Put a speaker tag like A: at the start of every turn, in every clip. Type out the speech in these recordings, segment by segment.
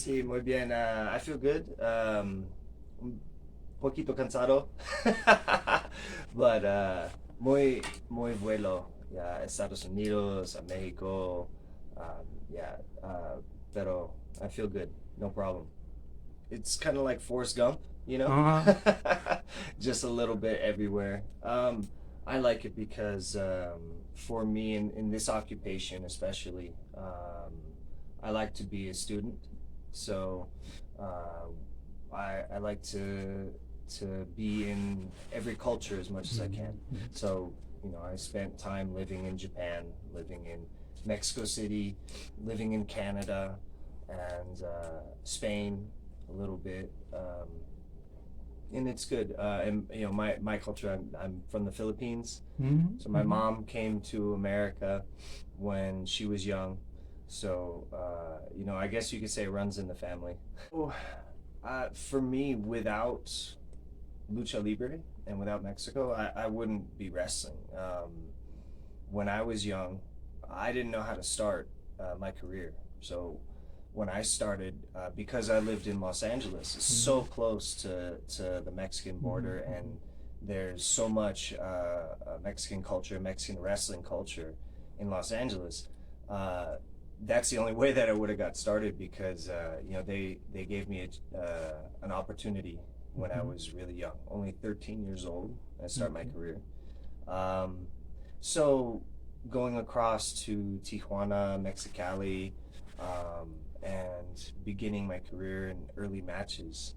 A: Sí, muy bien. I feel good. Un poquito cansado, but muy vuelo. Yeah, Estados Unidos, a Mexico. Yeah, pero I feel good. No problem. It's kind of like Forrest Gump, you know?
B: Uh,
A: Just a little bit everywhere. I like it because for me in this occupation especially, I like to be a student. So uh, I like to be in every culture as much as I can. So, I spent time living in Japan, living in Mexico City, living in Canada, and Spain a little bit. And it's good. And my culture. I'm from the Philippines, so my mom came to America when she was young. So I guess you could say it runs in the family. Oh, for me, without lucha libre and without Mexico, I wouldn't be wrestling. When I was young, I didn't know how to start my career. So when I started, because I lived in Los Angeles, it's so close to the Mexican border, and there's so much Mexican culture, Mexican wrestling culture in Los Angeles. That's the only way that I would have got started because they gave me an opportunity when I was really young, only 13 years old. I started my career. So going across to Tijuana, Mexicali, and beginning my career in early matches.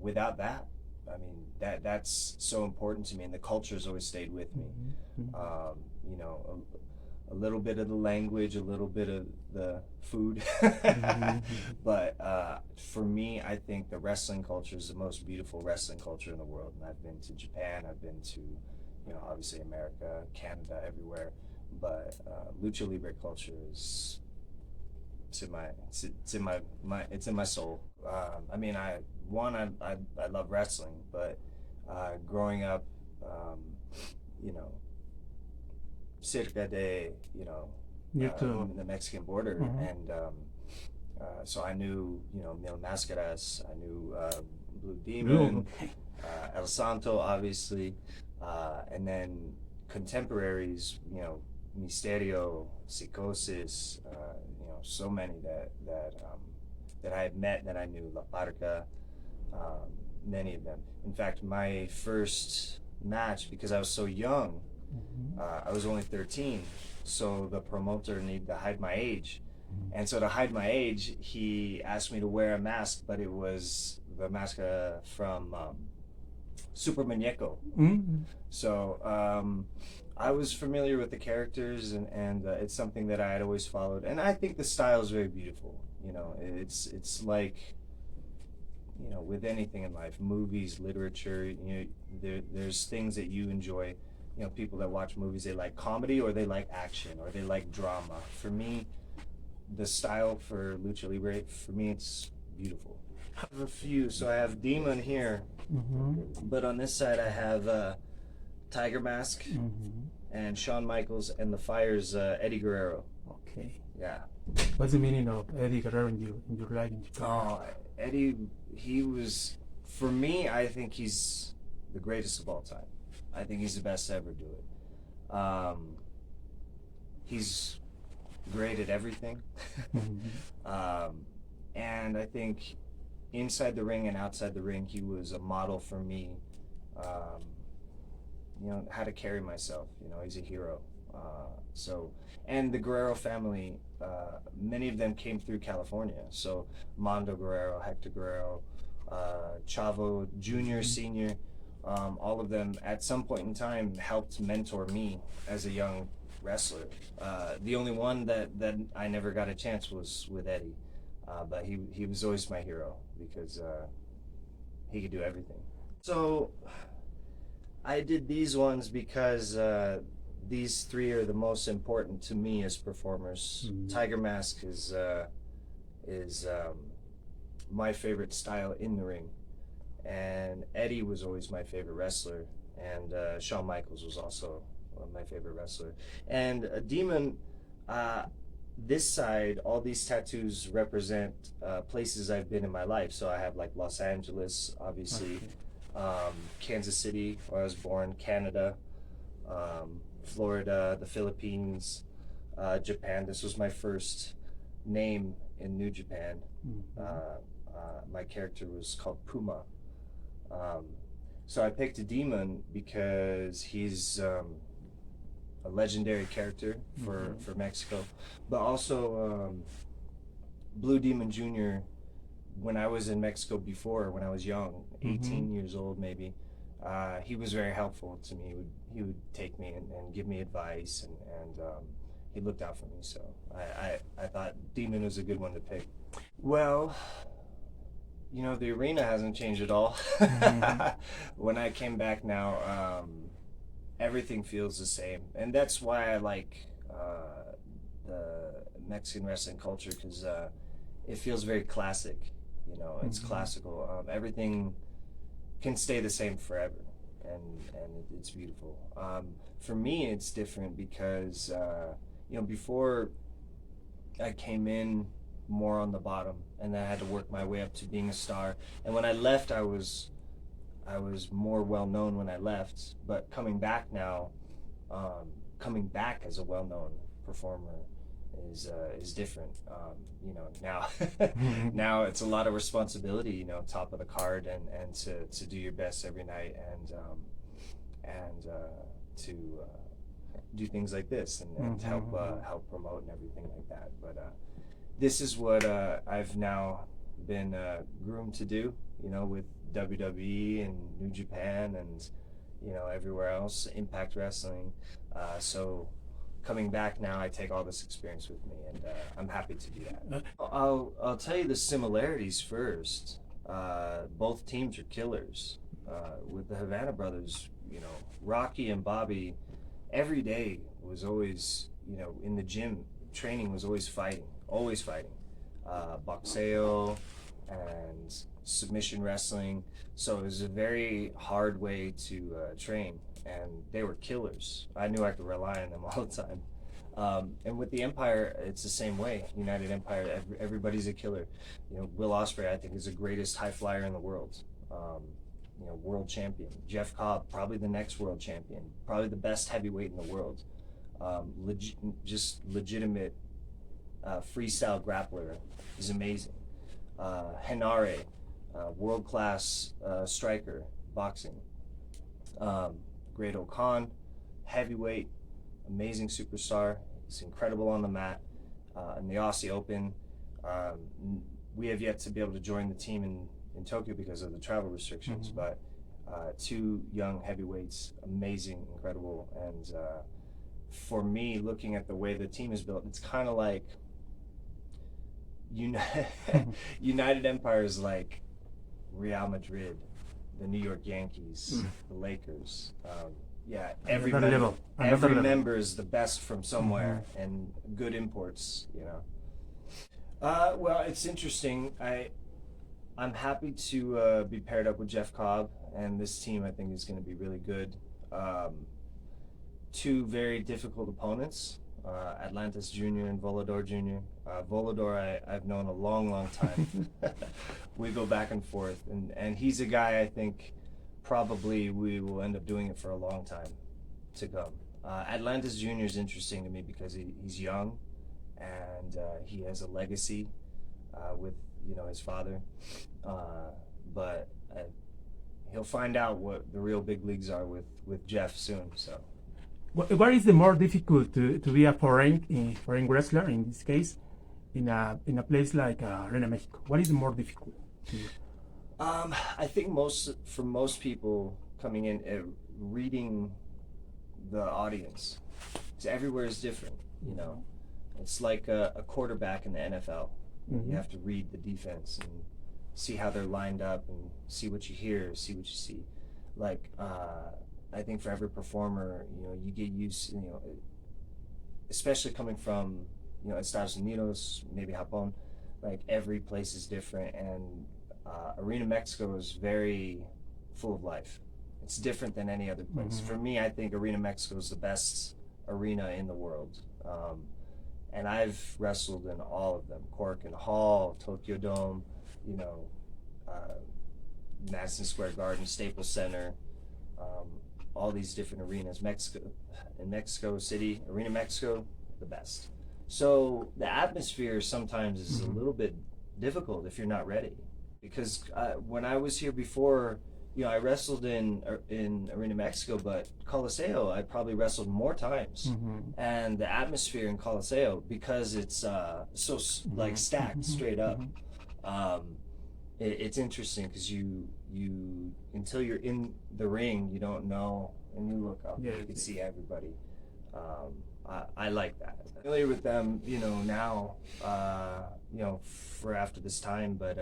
A: Without that, I mean that's so important to me, and the culture's always stayed with me. Um, you know, a little bit of the language, a little bit of the food, but for me, I think the wrestling culture is the most beautiful wrestling culture in the world. And I've been to Japan, I've been to, obviously America, Canada, everywhere. But lucha libre culture is it's in my soul. I mean, I love wrestling, but growing up, you know, cerca de
B: you too.
A: the Mexican border, and so I knew Mil Mascaras, I knew Blue Demon, El Santo, obviously, and then contemporaries, Misterio, Psicosis, so many that I had met, that I knew, La Parca, many of them. In fact, my first match, because I was so young, I was only 13, so the promoter needed to hide my age. And so to hide my age, he asked me to wear a mask, but it was the mask from Super Muñeco. So I was familiar with the characters, and it's something that I had always followed. And I think the style is very beautiful. It's like, with anything in life, movies, literature, there's things that you enjoy. People that watch movies, they like comedy, or they like action, or they like drama. For me, the style for lucha libre, for me, it's beautiful. I have a few. So I have Demon here, but on this side I have Tiger Mask and Shawn Michaels, and the Fire's Eddie Guerrero.
B: Okay.
A: Yeah.
B: What's the meaning of Eddie Guerrero in your life in Japan?
A: Oh, Eddie, he was, for me, I think he's the greatest of all time. I think he's the best to ever do it. He's great at everything. And I think inside the ring and outside the ring, he was a model for me, how to carry myself. He's a hero. And the Guerrero family, many of them came through California. So Mondo Guerrero, Hector Guerrero, Chavo Jr., Sr., all of them at some point in time helped mentor me as a young wrestler. The only one that I never got a chance was with Eddie, but he was always my hero because he could do everything. So I did these ones because these three are the most important to me as performers. Tiger Mask is my favorite style in the ring, and Eddie was always my favorite wrestler, and Shawn Michaels was also my favorite wrestler. And Demon, this side, all these tattoos represent places I've been in my life. So I have like Los Angeles, obviously,
B: Okay.
A: Kansas City, where I was born, Canada, Florida, the Philippines, Japan. This was my first name in New Japan. My character was called Puma. Um, so I picked a demon because he's a legendary character for Mexico, but also Blue Demon Jr. When I was in Mexico before, when I was young, 18 years old maybe, he was very helpful to me. He would take me and give me advice, and he looked out for me. So I thought Demon was a good one to pick. Well, the arena hasn't changed at all. When I came back now, everything feels the same, and that's why I like the Mexican wrestling culture, because it feels very classic. It's classical. Everything can stay the same forever, and it's beautiful. For me, it's different because before I came in more on the bottom, and then I had to work my way up to being a star. And when I left, I was more well known when I left, but coming back now, coming back as a well known performer is different. Now now it's a lot of responsibility. Top of the card, and to do your best every night, and to do things like this, and help promote and everything like that. But this is what I've now been groomed to do. With WWE and New Japan and everywhere else, Impact Wrestling. So coming back now, I take all this experience with me, and I'm happy to do that. I'll tell you the similarities first. Both teams are killers. With the Havana brothers, Rocky and Bobby, every day was always, in the gym, training was always fighting, boxeo and submission wrestling. So it was a very hard way to train, and they were killers. I knew I could rely on them all the time. And with the Empire, it's the same way. United Empire, everybody's a killer. Will Ospreay, I think, is the greatest high flyer in the world. World champion. Jeff Cobb, probably the next world champion. Probably the best heavyweight in the world. Just legitimate freestyle grappler is amazing. Henare, world-class striker, boxing. Great O'Khan, heavyweight, amazing superstar. He's incredible on the mat. In the Aussie Open, we have yet to be able to join the team in Tokyo because of the travel restrictions, but two young heavyweights, amazing, incredible. And for me, looking at the way the team is built, it's kind of like United Empire is like Real Madrid, the New York Yankees, the Lakers. Every member is the best from somewhere, and good imports. Well, it's interesting. I'm happy to be paired up with Jeff Cobb, and this team I think is going to be really good. Two very difficult opponents, Atlantis Jr. and Volador Jr. Volador I've known a long time. We go back and forth, and he's a guy I think probably we will end up doing it for a long time to come. Atlantis Jr. is interesting to me because he's young, and he has a legacy with his father, but he'll find out what the real big leagues are with Jeff soon. So
B: what is the more difficult to be a foreign wrestler in this case, in a place like Arena Mexico? What is more difficult to you?
A: I think for most people coming in, reading the audience, because everywhere is different. It's like a quarterback in the NFL. You have to read the defense and see how they're lined up, and see what you hear, see what you see. Like I think for every performer, you get used, especially coming from Estados Unidos, maybe Japón, like every place is different, and Arena Mexico is very full of life. It's different than any other place. For me, I think Arena Mexico is the best arena in the world. and I've wrestled in all of them: Cork and Hall, Tokyo Dome, you know, uh, Madison Square Garden, Staples Center, um, all these different arenas. Mexico City, Arena Mexico, the best. So the atmosphere sometimes is a little bit difficult if you're not ready, because when I was here before, you know, I wrestled in Arena Mexico, but Coliseo I probably wrestled more times, and the atmosphere in Coliseo, because it's like stacked straight up. Um, it's interesting because you until you're in the ring, you don't know, and you look up, you can see everybody. I like that. Familiar with them, you know, now, you know, for after this time, but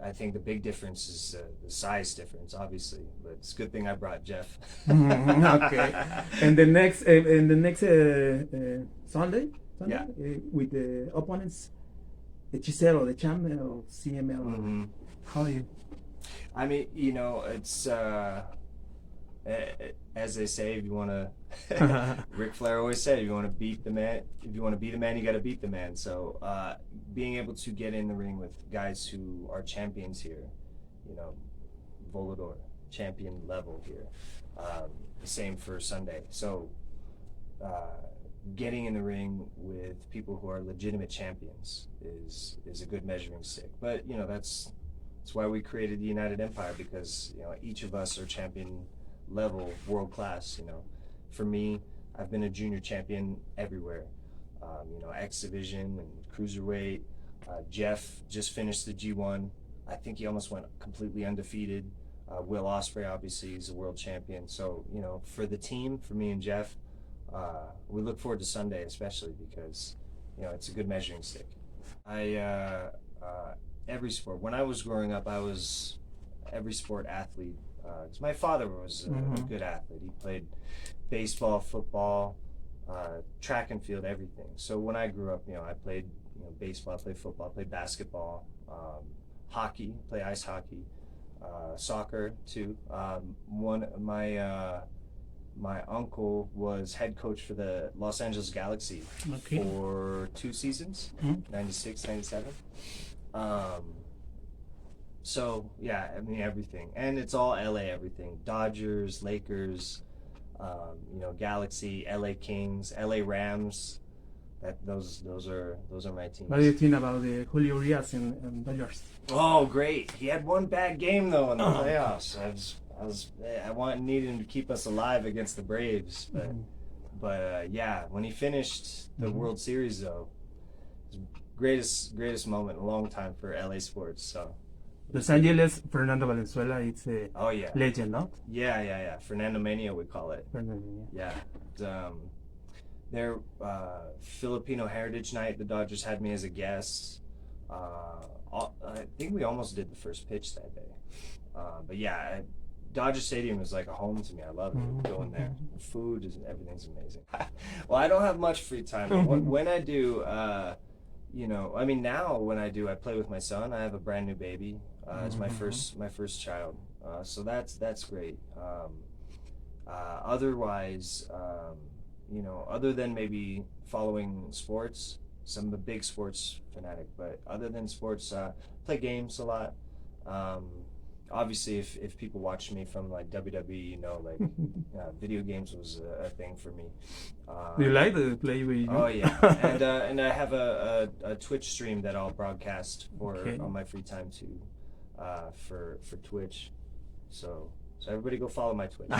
A: I think the big difference is the size difference, obviously. But it's a good thing I brought Jeff.
B: Okay. And the next Sunday,
A: Yeah.
B: with the opponents, Hechicero, the champion of CML. How are you?
A: I mean, you know, it's as they say, if you want to, Ric Flair always said, if you want to beat the man, if you want to beat a man, you got to beat the man. So being able to get in the ring with guys who are champions here, you know, Volador, champion level here. The same for Sunday. So getting in the ring with people who are legitimate champions is a good measuring stick. But you know, that's why we created the United Empire, because you know, each of us are champion level, world class. You know, for me, I've been a junior champion everywhere. You know, X Division and cruiserweight. Jeff just finished the G1. I think he almost went completely undefeated. Will Ospreay, obviously, is a world champion. So you know, for the team, for me and Jeff, we look forward to Sunday, especially because you know, it's a good measuring stick. Every sport. When I was growing up, I was every sport athlete. Because my father was a good athlete. He played baseball, football, track and field, everything. So when I grew up, you know, I played baseball, I played football, I played basketball, hockey, play ice hockey, soccer too. My uncle was head coach for the Los Angeles Galaxy for 2 seasons, 96, 97. So yeah, I mean everything, and it's all LA everything. Dodgers, Lakers, you know, Galaxy, LA Kings, LA Rams. Those are my teams.
B: What do you think about the Julio Urias and Dodgers?
A: Oh, great! He had one bad game though in the playoffs. I needed him to keep us alive against the Braves, but yeah, when he finished the World Series though, it was greatest moment in a long time for LA sports. So.
B: Los Angeles, Fernando Valenzuela, it's a legend, no?
A: Yeah. Fernando Mania, we call it. Yeah. Their Filipino Heritage Night, the Dodgers had me as a guest. I think we almost did the first pitch that day. But yeah, Dodger Stadium is like a home to me. I love it. Going there. The food, everything's amazing. Well, I don't have much free time. But when I do, you know, I mean, now when I do, I play with my son. I have a brand new baby. It's my first child. So that's great. Otherwise, you know, other than maybe following sports, I'm a big sports fanatic, but other than sports, play games a lot. Obviously, if people watch me from like WWE, you know, like video games was a thing for me.
B: Do you like to play with?
A: Oh yeah, and I have a Twitch stream that I'll broadcast on my free time too, for Twitch. So everybody go follow my Twitch.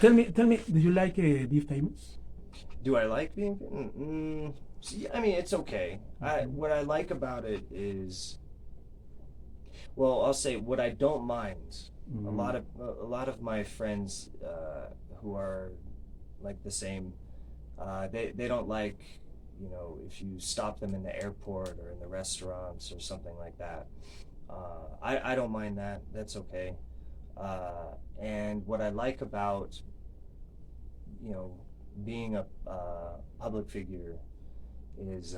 B: Tell me, do you like Be Famous?
A: Do I like being? I mean, it's okay. What I like about it is, well, I'll say what I don't mind. A lot of my friends who are like the same, they don't like, you know, if you stop them in the airport or in the restaurants or something like that. I don't mind that. That's okay. And what I like about, you know, being a public figure is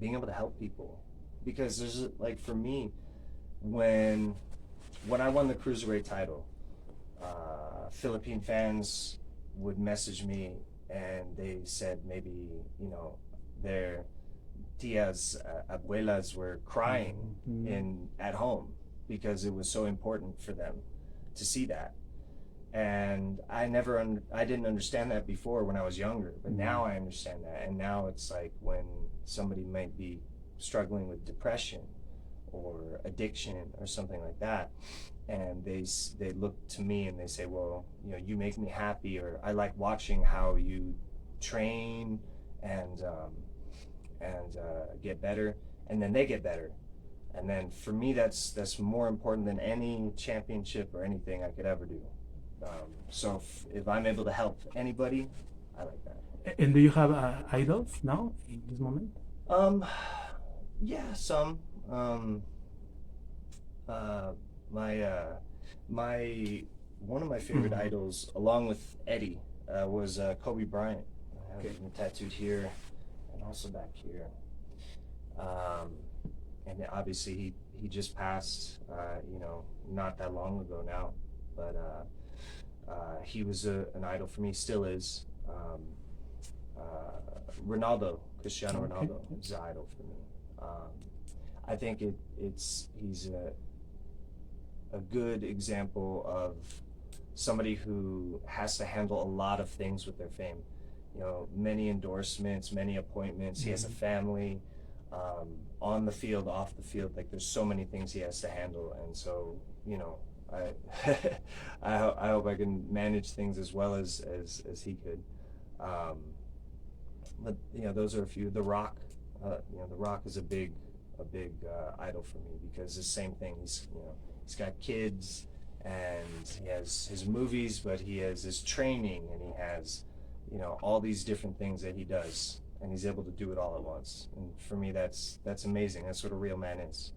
A: being able to help people, because there's like, for me, when I won the cruiserweight title, Philippine fans would message me and they said maybe, you know, their tias, abuelas were crying at home because it was so important for them to see that. And I didn't understand that before when I was younger, but now I understand that. And now it's like when somebody might be struggling with depression or addiction or something like that, and they look to me and they say, well, you know, you make me happy, or I like watching how you train and get better, and then they get better. And then for me, that's more important than any championship or anything I could ever do. So if I'm able to help anybody, I like that.
B: And do you have idols now in this moment?
A: Yeah, some. My my one of my favorite idols, along with Eddie, was Kobe Bryant. I have him tattooed here and also back here. And obviously he just passed, you know, not that long ago now, but he was an idol for me, still is. Cristiano Ronaldo is an idol for me. I think he's a good example of somebody who has to handle a lot of things with their fame. You know, many endorsements, many appointments. He has a family, on the field, off the field. Like, there's so many things he has to handle, and so, you know, I hope I can manage things as well as he could. But you know, those are a few. The Rock, you know, The Rock is a big idol for me, because the same thing. He's got kids, and he has his movies, but he has his training, and he has, you know, all these different things that he does, and he's able to do it all at once. And for me, that's amazing. That's what a real man is.